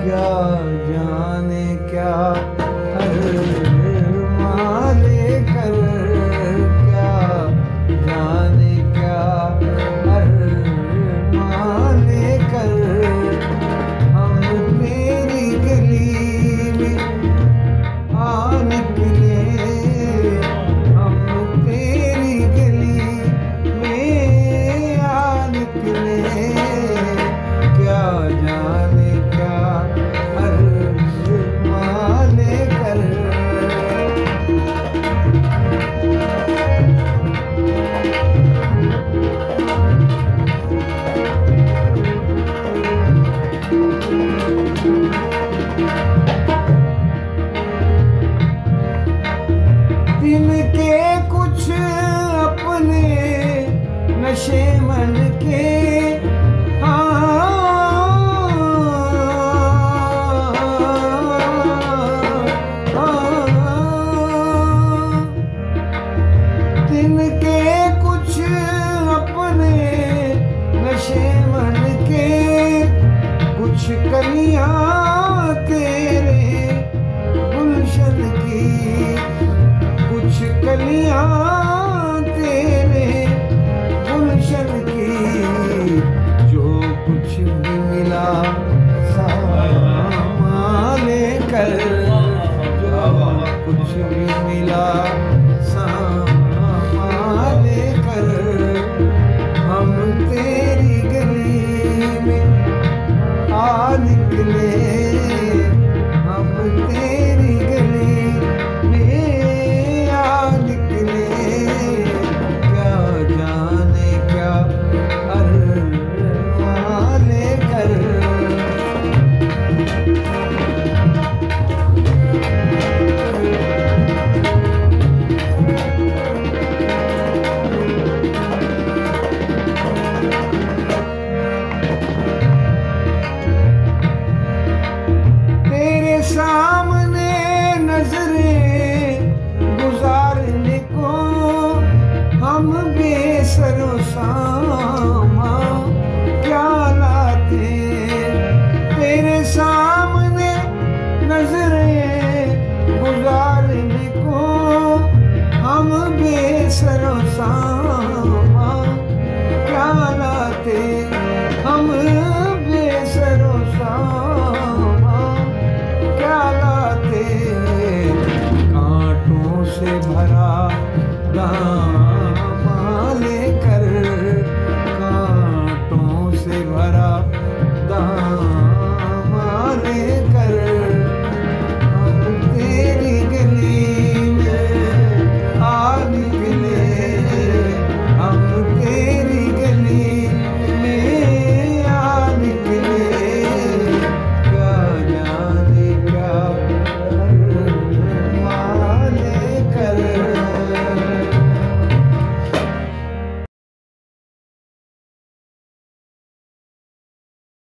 क्या जाने क्या अरमान लेकर, क्या जाने क्या अरमान लेकर हम तेरी गली में आ निकले, हम तेरी गली में आ निकले। क्या जाने क्या अरमान लेकर। दिन के कुछ अपने नशे मन के, दिन के कुछ अपने नशे मन के, कुछ कलियां